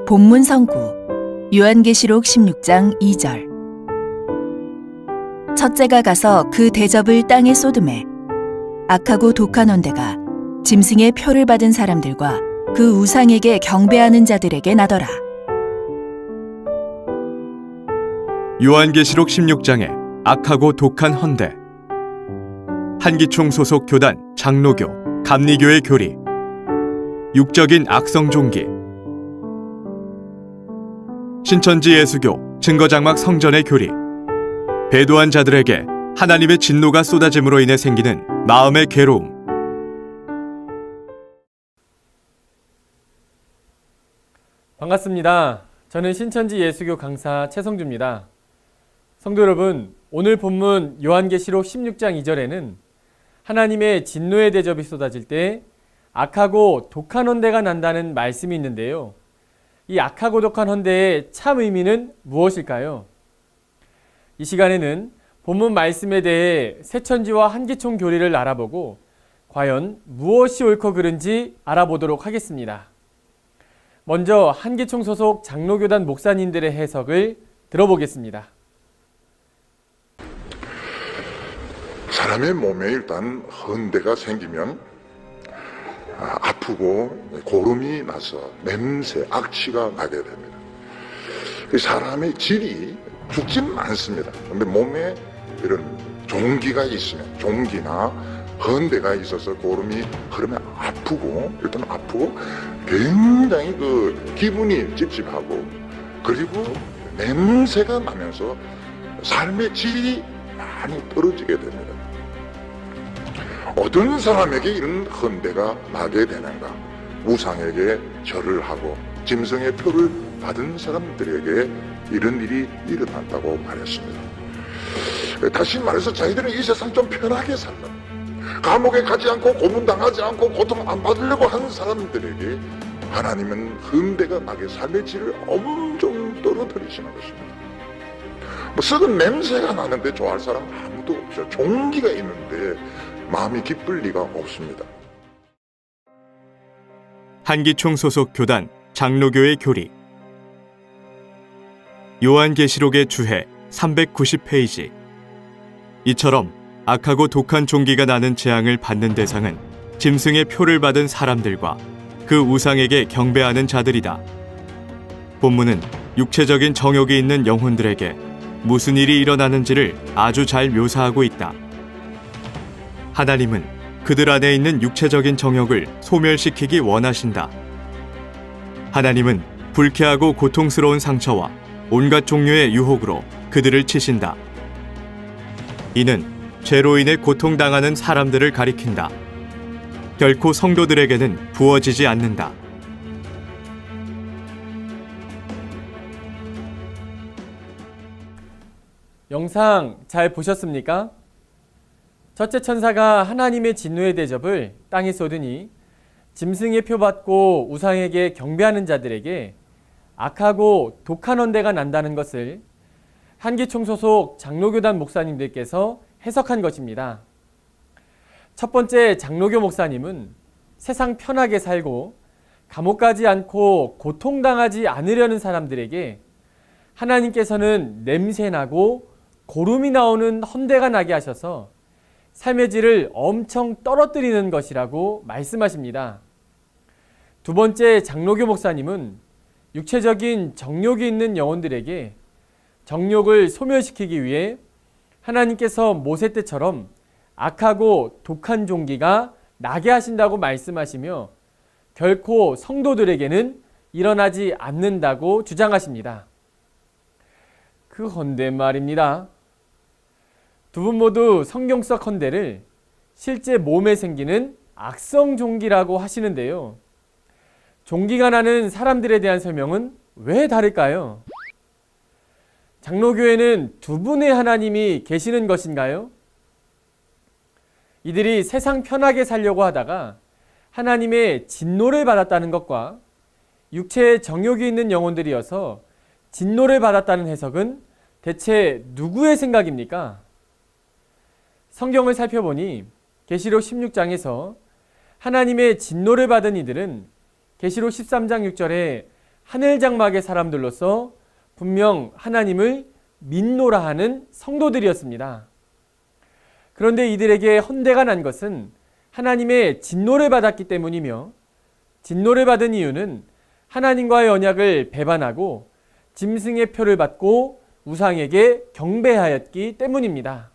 본문 성구 요한계시록 16장 2절. 첫째가 가서 그 대접을 땅에 쏟음에 악하고 독한 원대가 짐승의 표를 받은 사람들과 그 우상에게 경배하는 자들에게 나더라. 요한계시록 16장에 악하고 독한 헌대, 한기총 소속 교단, 장로교, 감리교의 교리, 육적인 악성 종기, 신천지 예수교, 증거장막 성전의 교리, 배도한 자들에게 하나님의 진노가 쏟아짐으로 인해 생기는 마음의 괴로움. 반갑습니다. 저는 신천지 예수교 강사 최성주입니다. 성도 여러분, 오늘 본문 요한계시록 16장 2절에는 하나님의 진노의 대접이 쏟아질 때 악하고 독한 헌대가 난다는 말씀이 있는데요. 이 악하고 독한 헌대의 참 의미는 무엇일까요? 이 시간에는 본문 말씀에 대해 새천지와 한기총 교리를 알아보고 과연 무엇이 옳고 그른지 알아보도록 하겠습니다. 먼저 한기총 소속 장로교단 목사님들의 해석을 들어보겠습니다. 사람의 몸에 일단 헌대가 생기면 아프고 고름이 나서 냄새, 악취가 나게 됩니다. 사람의 질이 죽지는 않습니다. 근데 몸에 이런 종기가 있으면, 종기나 헌대가 있어서 고름이 흐르면 일단 아프고 굉장히 기분이 찝찝하고, 그리고 냄새가 나면서 삶의 질이 많이 떨어지게 됩니다. 어떤 사람에게 이런 헌대가 나게 되는가? 우상에게 절을 하고 짐승의 표를 받은 사람들에게 이런 일이 일어난다고 말했습니다. 다시 말해서 자기들은 이 세상 좀 편하게 살라, 감옥에 가지 않고 고문당하지 않고 고통 안 받으려고 하는 사람들에게 하나님은 헌대가 나게 삶의 질을 엄청 떨어뜨리시는 것입니다. 썩은 냄새가 나는데 좋아할 사람 아무도 없죠. 종기가 있는데 마음이 기쁠 리가 없습니다. 한기총 소속 교단, 장로교의 교리, 요한계시록의 주해 390페이지. 이처럼 악하고 독한 종기가 나는 재앙을 받는 대상은 짐승의 표를 받은 사람들과 그 우상에게 경배하는 자들이다. 본문은 육체적인 정욕이 있는 영혼들에게 무슨 일이 일어나는지를 아주 잘 묘사하고 있다. 하나님은 그들 안에 있는 육체적인 정욕을 소멸시키기 원하신다. 하나님은 불쾌하고 고통스러운 상처와 온갖 종류의 유혹으로 그들을 치신다. 이는 죄로 인해 고통당하는 사람들을 가리킨다. 결코 성도들에게는 부어지지 않는다. 영상 잘 보셨습니까? 첫째 천사가 하나님의 진노의 대접을 땅에 쏟으니 짐승의 표 받고 우상에게 경배하는 자들에게 악하고 독한 헌대가 난다는 것을 한기총 소속 장로교단 목사님들께서 해석한 것입니다. 첫 번째 장로교 목사님은 세상 편하게 살고 감옥 가지 않고 고통당하지 않으려는 사람들에게 하나님께서는 냄새나고 고름이 나오는 헌대가 나게 하셔서 삶의 질을 엄청 떨어뜨리는 것이라고 말씀하십니다. 두 번째 장로교 목사님은 육체적인 정욕이 있는 영혼들에게 정욕을 소멸시키기 위해 하나님께서 모세 때처럼 악하고 독한 종기가 나게 하신다고 말씀하시며 결코 성도들에게는 일어나지 않는다고 주장하십니다. 그 헌대 말입니다. 두 분 모두 성경 속 헌대를 실제 몸에 생기는 악성 종기라고 하시는데요. 종기가 나는 사람들에 대한 설명은 왜 다를까요? 장로교에는 두 분의 하나님이 계시는 것인가요? 이들이 세상 편하게 살려고 하다가 하나님의 진노를 받았다는 것과 육체에 정욕이 있는 영혼들이어서 진노를 받았다는 해석은 대체 누구의 생각입니까? 성경을 살펴보니 계시록 16장에서 하나님의 진노를 받은 이들은 계시록 13장 6절에 하늘 장막의 사람들로서 분명 하나님을 믿노라 하는 성도들이었습니다. 그런데 이들에게 헌대가 난 것은 하나님의 진노를 받았기 때문이며, 진노를 받은 이유는 하나님과의 언약을 배반하고 짐승의 표를 받고 우상에게 경배하였기 때문입니다.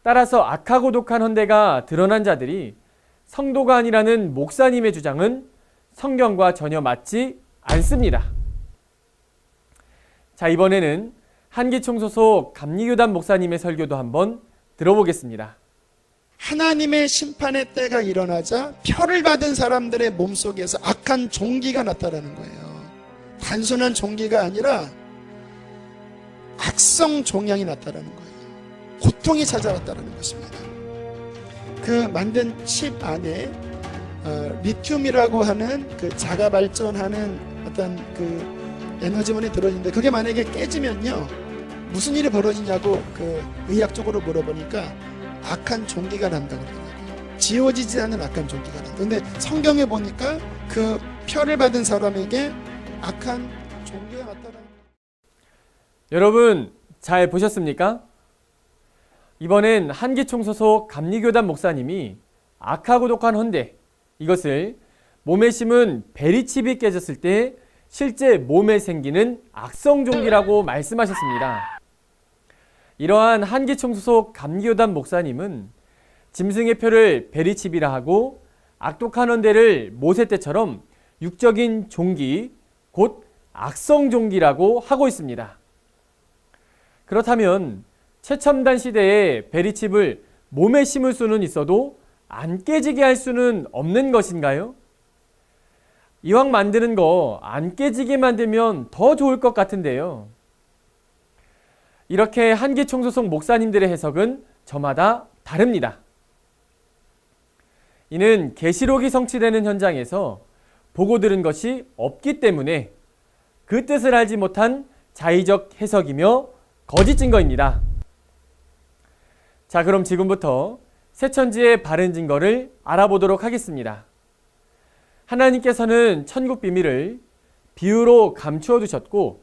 따라서 악하고 독한 헌대가 드러난 자들이 성도가 아니라는 목사님의 주장은 성경과 전혀 맞지 않습니다. 자, 이번에는 한기총 소속 감리교단 목사님의 설교도 한번 들어보겠습니다. 하나님의 심판의 때가 일어나자 표를 받은 사람들의 몸속에서 악한 종기가 나타나는 거예요. 단순한 종기가 아니라 악성 종양이 나타나는 거예요. 고통이 찾아왔다는 것입니다. 그 만든 칩 안에 리튬이라고 하는 그 자가 발전하는 어떤 그 에너지원이 들어있는데, 그게 만약에 깨지면요 무슨 일이 벌어지냐고 그 의학적으로 물어보니까 악한 종기가 난다고 그러더라고요. 지워지지 않는 악한 종기가 난다. 근데 성경에 보니까 그 표를 받은 사람에게 악한 종기가 나타나는 거예요. 여러분 잘 보셨습니까? 이번엔 한기총 소속 감리교단 목사님이 악하고 독한 헌대, 이것을 몸에 심은 베리칩이 깨졌을 때 실제 몸에 생기는 악성 종기라고 말씀하셨습니다. 이러한 한기총 소속 감리교단 목사님은 짐승의 표를 베리칩이라 하고 악독한 헌대를 모세 때처럼 육적인 종기, 곧 악성 종기라고 하고 있습니다. 그렇다면 최첨단 시대에 베리칩을 몸에 심을 수는 있어도 안 깨지게 할 수는 없는 것인가요? 이왕 만드는 거 안 깨지게 만들면 더 좋을 것 같은데요. 이렇게 한기총 소속 목사님들의 해석은 저마다 다릅니다. 이는 계시록이 성취되는 현장에서 보고 들은 것이 없기 때문에 그 뜻을 알지 못한 자의적 해석이며 거짓 증거입니다. 자, 그럼 지금부터 새천지의 바른 증거를 알아보도록 하겠습니다. 하나님께서는 천국 비밀을 비유로 감추어 두셨고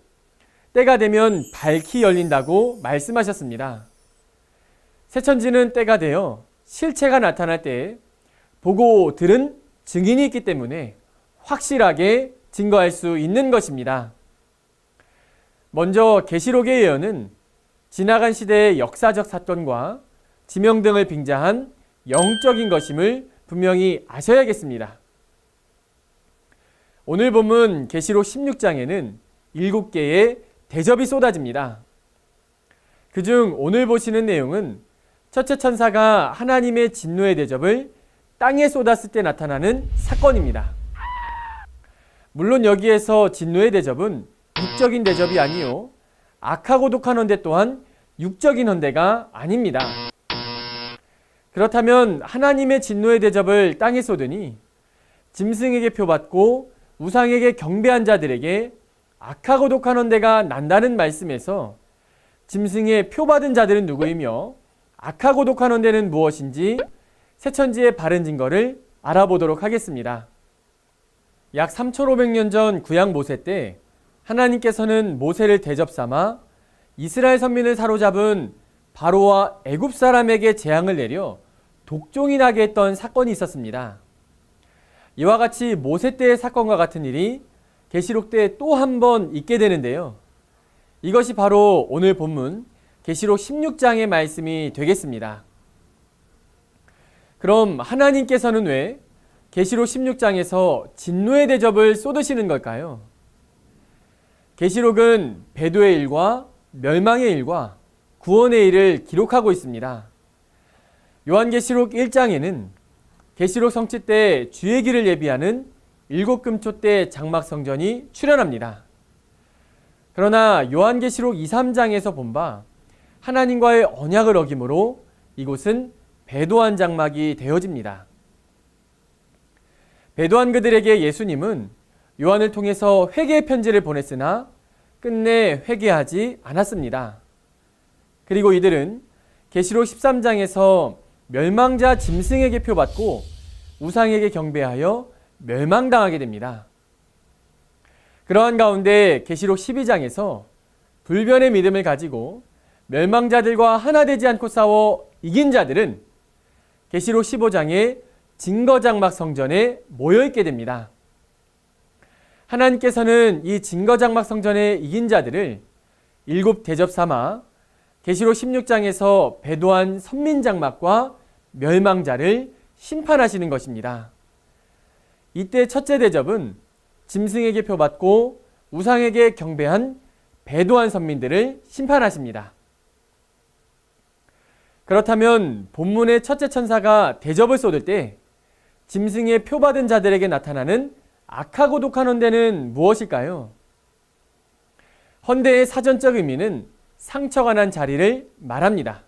때가 되면 밝히 열린다고 말씀하셨습니다. 새천지는 때가 되어 실체가 나타날 때 보고 들은 증인이 있기 때문에 확실하게 증거할 수 있는 것입니다. 먼저 계시록의 예언은 지나간 시대의 역사적 사건과 지명 등을 빙자한 영적인 것임을 분명히 아셔야겠습니다. 오늘 본문 계시록 16장에는 7개의 대접이 쏟아집니다. 그중 오늘 보시는 내용은 첫째 천사가 하나님의 진노의 대접을 땅에 쏟았을 때 나타나는 사건입니다. 물론 여기에서 진노의 대접은 육적인 대접이 아니요 악하고 독한 헌대 또한 육적인 헌대가 아닙니다. 그렇다면 하나님의 진노의 대접을 땅에 쏟으니 짐승에게 표받고 우상에게 경배한 자들에게 악하고 독한 헌대가 난다는 말씀에서 짐승의 표받은 자들은 누구이며 악하고 독한 헌대는 무엇인지 새천지의 바른 증거를 알아보도록 하겠습니다. 약 3500년 전 구약 모세 때 하나님께서는 모세를 대접삼아 이스라엘 선민을 사로잡은 바로와 애굽 사람에게 재앙을 내려 독종이 나게 했던 사건이 있었습니다. 이와 같이 모세 때의 사건과 같은 일이 계시록 때 또 한 번 있게 되는데요. 이것이 바로 오늘 본문 계시록 16장의 말씀이 되겠습니다. 그럼 하나님께서는 왜 계시록 16장에서 진노의 대접을 쏟으시는 걸까요? 계시록은 배도의 일과 멸망의 일과 구원의 일을 기록하고 있습니다. 요한계시록 1장에는 계시록 성취 때 주의 길을 예비하는 7금초 때 장막 성전이 출현합니다. 그러나 요한계시록 2, 3장에서 본 바 하나님과의 언약을 어김으로 이곳은 배도한 장막이 되어집니다. 배도한 그들에게 예수님은 요한을 통해서 회개의 편지를 보냈으나 끝내 회개하지 않았습니다. 그리고 이들은 계시록 13장에서 멸망자 짐승에게 표받고 우상에게 경배하여 멸망당하게 됩니다. 그러한 가운데 계시록 12장에서 불변의 믿음을 가지고 멸망자들과 하나 되지 않고 싸워 이긴 자들은 계시록 15장의 증거장막 성전에 모여있게 됩니다. 하나님께서는 이 증거장막 성전에 이긴 자들을 7 대접 삼아 계시록 16장에서 배도한 선민장막과 멸망자를 심판하시는 것입니다. 이때 첫째 대접은 짐승에게 표받고 우상에게 경배한 배도한 선민들을 심판하십니다. 그렇다면 본문의 첫째 천사가 대접을 쏟을 때 짐승의 표받은 자들에게 나타나는 악하고 독한 헌대는 무엇일까요? 헌대의 사전적 의미는 상처가 난 자리를 말합니다.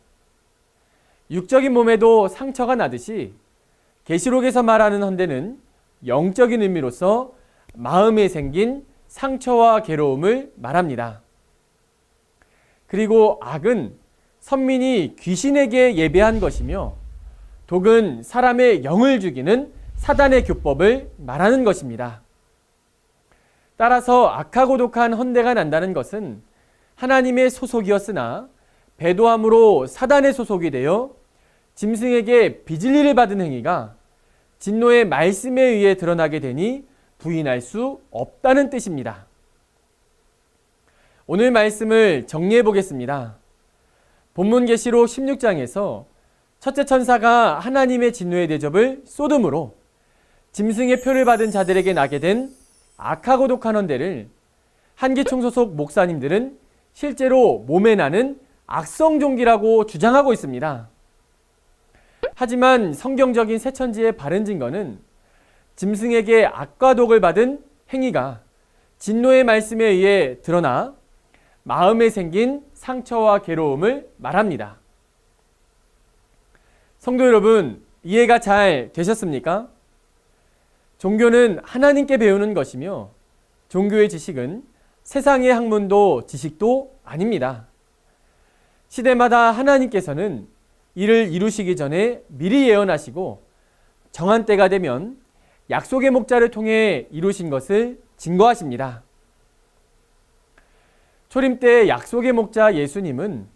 육적인 몸에도 상처가 나듯이 계시록에서 말하는 헌대는 영적인 의미로서 마음에 생긴 상처와 괴로움을 말합니다. 그리고 악은 선민이 귀신에게 예배한 것이며 독은 사람의 영을 죽이는 사단의 교법을 말하는 것입니다. 따라서 악하고 독한 헌대가 난다는 것은 하나님의 소속이었으나 배도함으로 사단의 소속이 되어 짐승에게 비진리를 받은 행위가 진노의 말씀에 의해 드러나게 되니 부인할 수 없다는 뜻입니다. 오늘 말씀을 정리해 보겠습니다. 본문 계시록 16장에서 첫째 천사가 하나님의 진노의 대접을 쏟음으로 짐승의 표를 받은 자들에게 나게 된 악하고 독한 헌대를 한기총 소속 목사님들은 실제로 몸에 나는 악성종기라고 주장하고 있습니다. 하지만 성경적인 새천지의 바른 증거는 짐승에게 악과 독을 받은 행위가 진노의 말씀에 의해 드러나 마음에 생긴 상처와 괴로움을 말합니다. 성도 여러분, 이해가 잘 되셨습니까? 종교는 하나님께 배우는 것이며 종교의 지식은 세상의 학문도 지식도 아닙니다. 시대마다 하나님께서는 이를 이루시기 전에 미리 예언하시고 정한 때가 되면 약속의 목자를 통해 이루신 것을 증거하십니다. 초림 때 약속의 목자 예수님은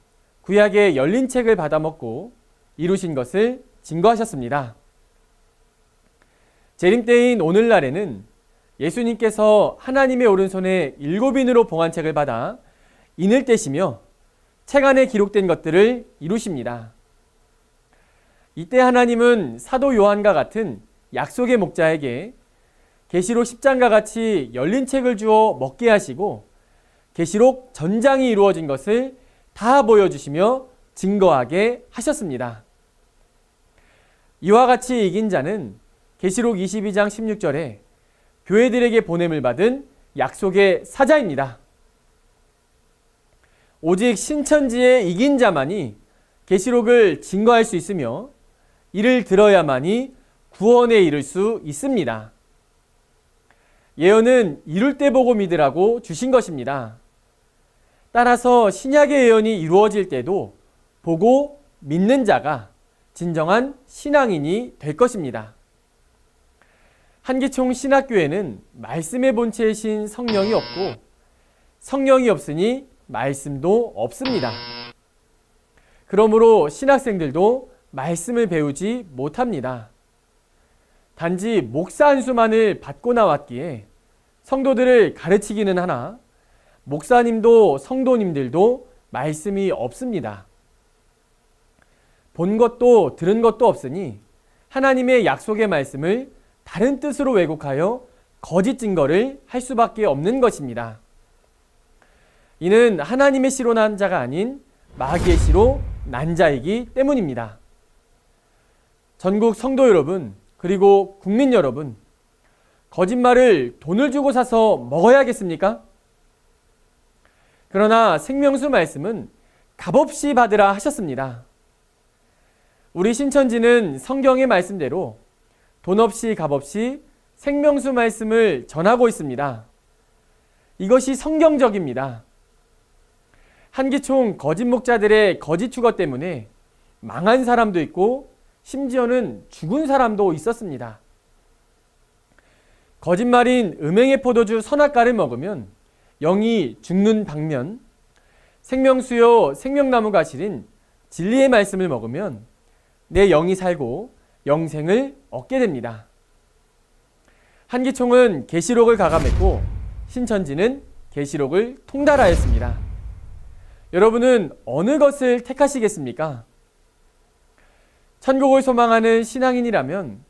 구약의 열린 책을 받아먹고 이루신 것을 증거하셨습니다. 재림 때인 오늘날에는 예수님께서 하나님의 오른손에 7인으로 봉한 책을 받아 인을 떼시며 책 안에 기록된 것들을 이루십니다. 이때 하나님은 사도 요한과 같은 약속의 목자에게 계시록 10장과 같이 열린 책을 주어 먹게 하시고 계시록 전장이 이루어진 것을 다 보여주시며 증거하게 하셨습니다. 이와 같이 이긴 자는 계시록 22장 16절에 교회들에게 보냄을 받은 약속의 사자입니다. 오직 신천지에 이긴 자만이 계시록을 증거할 수 있으며 이를 들어야만이 구원에 이를 수 있습니다. 예언은 이룰 때 보고 믿으라고 주신 것입니다. 따라서 신약의 예언이 이루어질 때도 보고 믿는 자가 진정한 신앙인이 될 것입니다. 한기총 신학교에는 말씀의 본체이신 성령이 없고 성령이 없으니 말씀도 없습니다. 그러므로 신학생들도 말씀을 배우지 못합니다. 단지 목사 한 수만을 받고 나왔기에 성도들을 가르치기는 하나 목사님도 성도님들도 말씀이 없습니다. 본 것도 들은 것도 없으니 하나님의 약속의 말씀을 다른 뜻으로 왜곡하여 거짓 증거를 할 수밖에 없는 것입니다. 이는 하나님의 씨로 난 자가 아닌 마귀의 씨로 난 자이기 때문입니다. 전국 성도 여러분, 그리고 국민 여러분, 거짓말을 돈을 주고 사서 먹어야겠습니까? 그러나 생명수 말씀은 값없이 받으라 하셨습니다. 우리 신천지는 성경의 말씀대로 돈 없이 값없이 생명수 말씀을 전하고 있습니다. 이것이 성경적입니다. 한기총 거짓 목자들의 거짓 추거 때문에 망한 사람도 있고 심지어는 죽은 사람도 있었습니다. 거짓말인 음행의 포도주 선악과를 먹으면 영이 죽는 방면, 생명수요 생명나무가 실인 진리의 말씀을 먹으면 내 영이 살고 영생을 얻게 됩니다. 한기총은 계시록을 가감했고 신천지는 계시록을 통달하였습니다. 여러분은 어느 것을 택하시겠습니까? 천국을 소망하는 신앙인이라면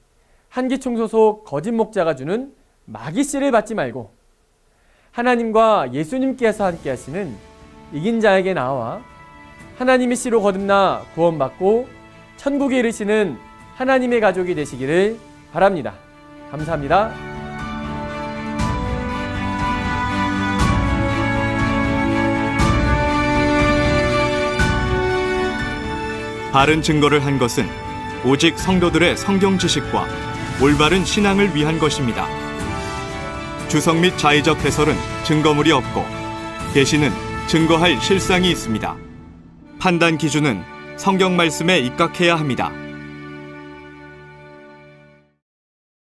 한기총 소속 거짓 목자가 주는 마귀씨를 받지 말고 하나님과 예수님께서 함께 하시는 이긴 자에게 나와 하나님의 씨로 거듭나 구원받고 천국에 이르시는 하나님의 가족이 되시기를 바랍니다. 감사합니다. 바른 증거를 한 것은 오직 성도들의 성경 지식과 올바른 신앙을 위한 것입니다. 주석 및 자의적 해설은 증거물이 없고 계시는 증거할 실상이 있습니다. 판단 기준은 성경 말씀에 입각해야 합니다.